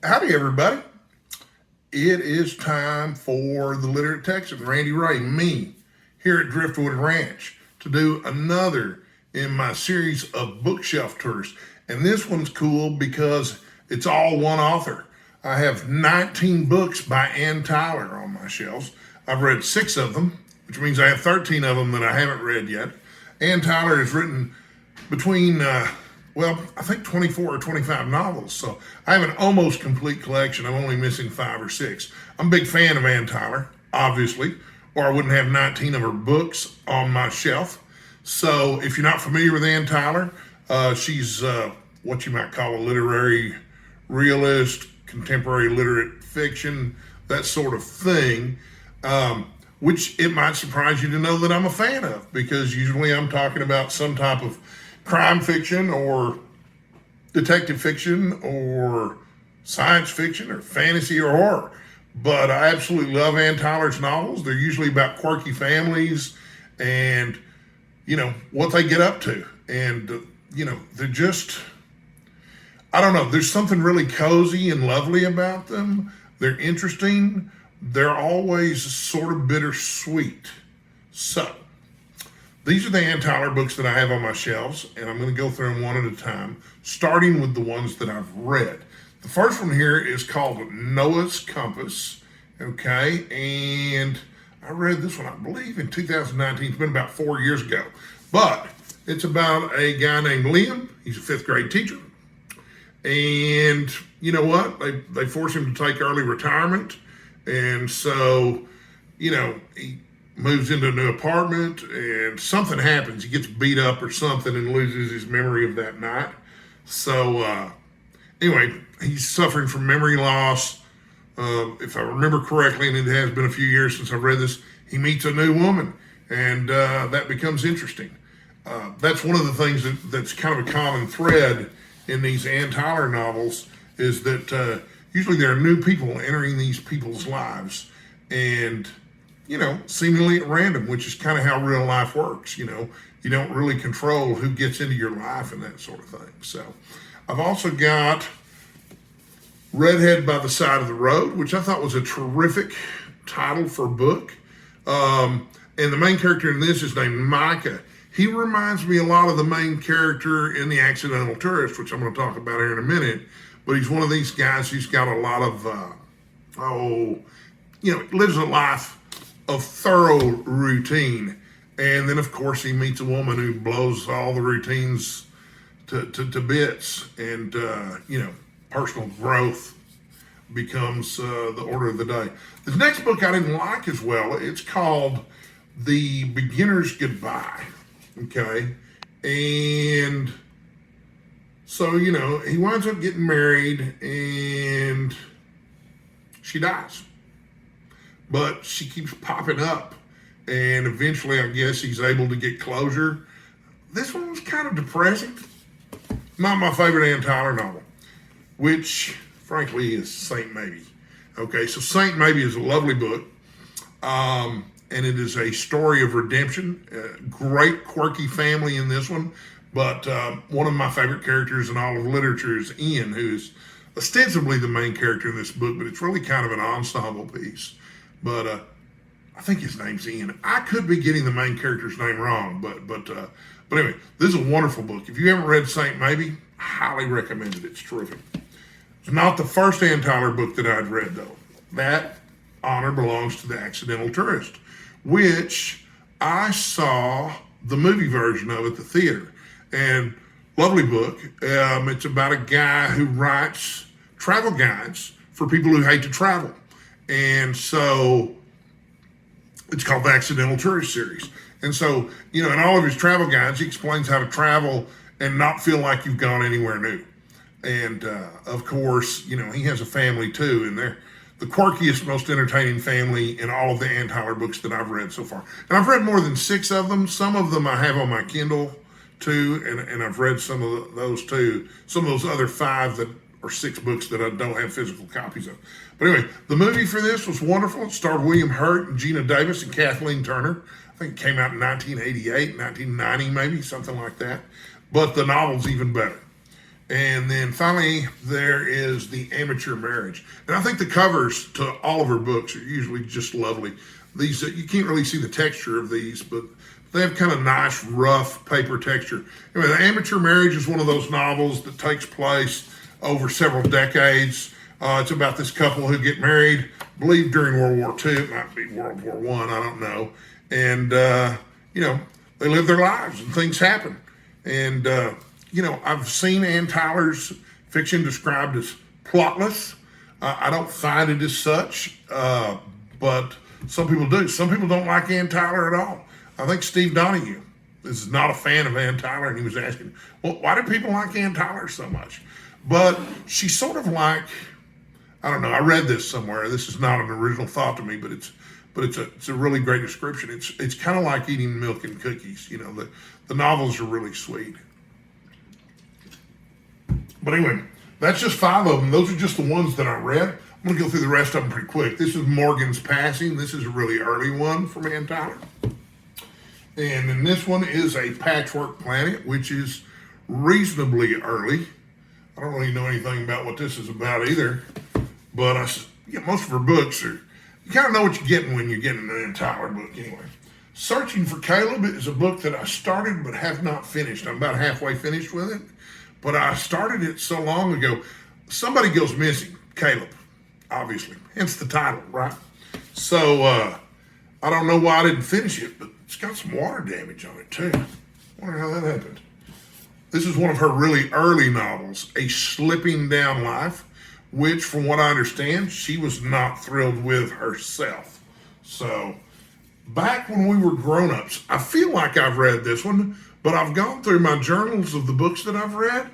Howdy, everybody. It is time for the Literate Texan, Randy Ray, me, here at Driftwood Ranch, to do another in my series of bookshelf tours. And this one's cool because it's all one author. I have 19 books by Ann Tyler on my shelves. I've read 6 of them, which means I have 13 of them that I haven't read yet. Ann Tyler has written between I think 24 or 25 novels. So I have an almost complete collection. I'm only missing 5 or 6. I'm a big fan of Ann Tyler, obviously, or I wouldn't have 19 of her books on my shelf. So if you're not familiar with Ann Tyler, she's what you might call a literary realist, contemporary literate fiction, that sort of thing, which it might surprise you to know that I'm a fan of, because usually I'm talking about some type of crime fiction or detective fiction or science fiction or fantasy or horror. But I absolutely love Ann Tyler's novels. They're usually about quirky families and, what they get up to. And, they're just, I don't know, there's something really cozy and lovely about them. They're interesting. They're always sort of bittersweet. So, these are the Ann Tyler books that I have on my shelves, and I'm going to go through them one at a time, starting with the ones that I've read. The first one here is called Noah's Compass, okay? And I read this one, I believe, in 2019. It's been about 4 years ago. But it's about a guy named Liam. He's a 5th grade teacher. And you know what? They force him to take early retirement. And so, he moves into a new apartment and something happens. He gets beat up or something and loses his memory of that night. So anyway, he's suffering from memory loss. If I remember correctly, and it has been a few years since I've read this, he meets a new woman, and that becomes interesting. That's one of the things that's kind of a common thread in these Ann Tyler novels, is that usually there are new people entering these people's lives, and seemingly at random, which is kind of how real life works. You don't really control who gets into your life and that sort of thing. So I've also got Redhead by the Side of the Road, which I thought was a terrific title for a book. And the main character in this is named Micah. He reminds me a lot of the main character in The Accidental Tourist, which I'm going to talk about here in a minute. But he's one of these guys who's got a lot of, lives a life of thorough routine. And then, of course, he meets a woman who blows all the routines to bits. And, personal growth becomes the order of the day. The next book I didn't like as well. It's called The Beginner's Goodbye. Okay. And so, he winds up getting married and she dies. But she keeps popping up, and eventually I guess he's able to get closure. This one was kind of depressing. Not my favorite Ann Tyler novel, which frankly is Saint Maybe. Okay, so Saint Maybe is a lovely book, and it is a story of redemption. Great quirky family in this one, but one of my favorite characters in all of literature is Ian, who is ostensibly the main character in this book, but it's really kind of an ensemble piece. But I think his name's Ian. I could be getting the main character's name wrong, but anyway, this is a wonderful book. If you haven't read Saint Maybe, I highly recommend it. It's terrific. It's not the first Ann Tyler book that I'd read, though. That honor belongs to The Accidental Tourist, which I saw the movie version of at the theater. And lovely book. It's about a guy who writes travel guides for people who hate to travel. And so it's called the Accidental Tourist series. And so, in all of his travel guides, he explains how to travel and not feel like you've gone anywhere new. And of course, he has a family too, and they're the quirkiest, most entertaining family in all of the Ann Tyler books that I've read so far. And I've read more than 6 of them. Some of them I have on my Kindle too, and I've read some of those too. Some of those other 5 or 6 books that I don't have physical copies of. But anyway, the movie for this was wonderful. It starred William Hurt and Gina Davis and Kathleen Turner. I think it came out in 1988, 1990 maybe, something like that. But the novel's even better. And then finally, there is The Amateur Marriage. And I think the covers to all of her books are usually just lovely. These, you can't really see the texture of these, but they have kind of nice, rough paper texture. Anyway, The Amateur Marriage is one of those novels that takes place over several decades. It's about this couple who get married, I believe during World War II. It might be World War I don't know. And, they live their lives and things happen. And, I've seen Ann Tyler's fiction described as plotless. I don't find it as such, but some people do. Some people don't like Ann Tyler at all. I think Steve Donahue is not a fan of Ann Tyler, and he was asking, well, why do people like Ann Tyler so much? But she's sort of like, I don't know, I read this somewhere. This is not an original thought to me, but it's a really great description. It's kind of like eating milk and cookies. The novels are really sweet. But anyway, that's just 5 of them. Those are just the ones that I read. I'm going to go through the rest of them pretty quick. This is Morgan's Passing. This is a really early one from Ann Tyler. And then this one is A Patchwork Planet, which is reasonably early. I don't really know anything about what this is about either. But most of her books are, you kind of know what you're getting when you're getting an Ann Tyler book anyway. Searching for Caleb is a book that I started but have not finished. I'm about halfway finished with it. But I started it so long ago. Somebody goes missing, Caleb, obviously, hence the title, right? So I don't know why I didn't finish it, but it's got some water damage on it too. Wonder how that happened. This is one of her really early novels, A Slipping Down Life, which, from what I understand, she was not thrilled with herself. So back when we were grown-ups, I feel like I've read this one, but I've gone through my journals of the books that I've read,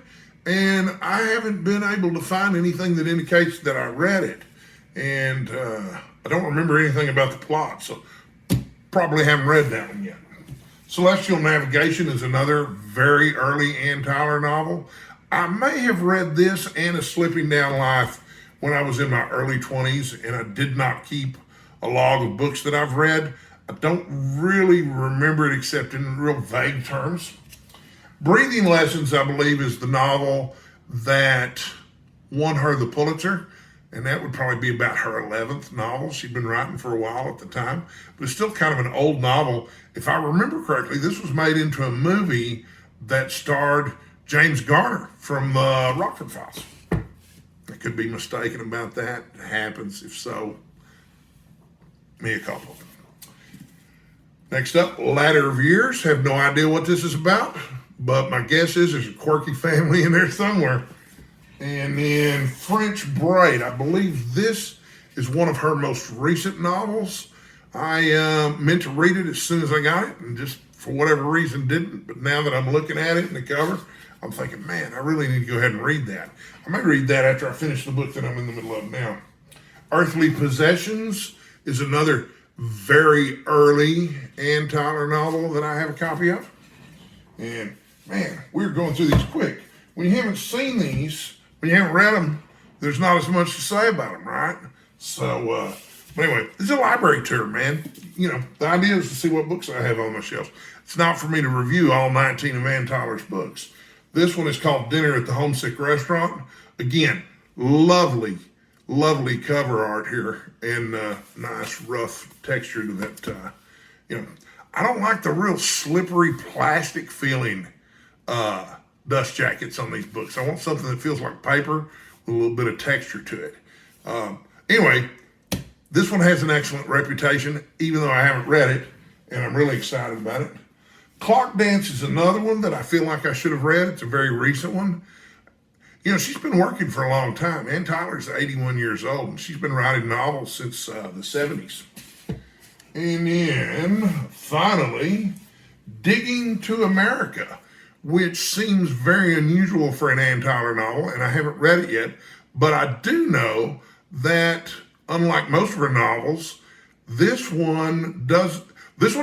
and I haven't been able to find anything that indicates that I read it. And I don't remember anything about the plot, so probably haven't read that one yet. Celestial Navigation is another very early Ann Tyler novel. I may have read this and A Slipping Down Life when I was in my early 20s, and I did not keep a log of books that I've read. I don't really remember it except in real vague terms. Breathing Lessons, I believe, is the novel that won her the Pulitzer, and that would probably be about her 11th novel. She'd been writing for a while at the time, but it's still kind of an old novel. If I remember correctly, this was made into a movie that starred James Garner from the Rockford Files. I could be mistaken about that. It happens. If so, mea culpa. Next up, Ladder of Years. Have no idea what this is about, but my guess is there's a quirky family in there somewhere. And then French Braid. I believe this is one of her most recent novels. I meant to read it as soon as I got it, and just for whatever reason didn't. But now that I'm looking at it in the cover, I'm thinking, man, I really need to go ahead and read that. I may read that after I finish the book that I'm in the middle of now. Earthly Possessions is another very early Ann Tyler novel that I have a copy of. And man, we're going through these quick. When you haven't seen these, when you haven't read them, there's not as much to say about them, right? So, but anyway, it's a library tour, man. The idea is to see what books I have on my shelves. It's not for me to review all 19 of Ann Tyler's books. This one is called Dinner at the Homesick Restaurant. Again, lovely cover art here, and nice rough texture to that. I don't like the real slippery plastic feeling dust jackets on these books. I want something that feels like paper with a little bit of texture to it. Anyway, this one has an excellent reputation, even though I haven't read it, and I'm really excited about it. Clock Dance is another one that I feel like I should have read. It's a very recent one. She's been working for a long time. Ann Tyler's 81 years old, and she's been writing novels since the 70s. And then, finally, Digging to America, which seems very unusual for an Ann Tyler novel, and I haven't read it yet, but I do know that, unlike most of her novels, this one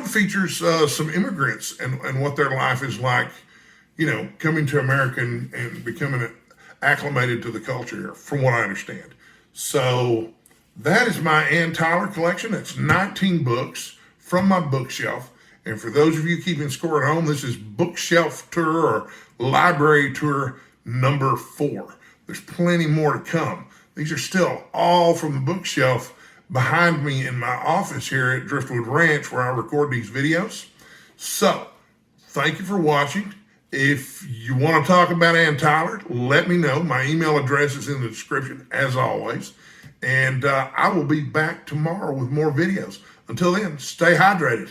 features some immigrants and what their life is like, coming to America and becoming acclimated to the culture here, from what I understand. So that is my Ann Tyler collection. It's 19 books from my bookshelf. And for those of you keeping score at home, this is Bookshelf Tour or Library Tour number 4. There's plenty more to come. These are still all from the bookshelf behind me in my office here at Driftwood Ranch where I record these videos. So, thank you for watching. If you want to talk about Ann Tyler, let me know. My email address is in the description, as always. And I will be back tomorrow with more videos. Until then, stay hydrated.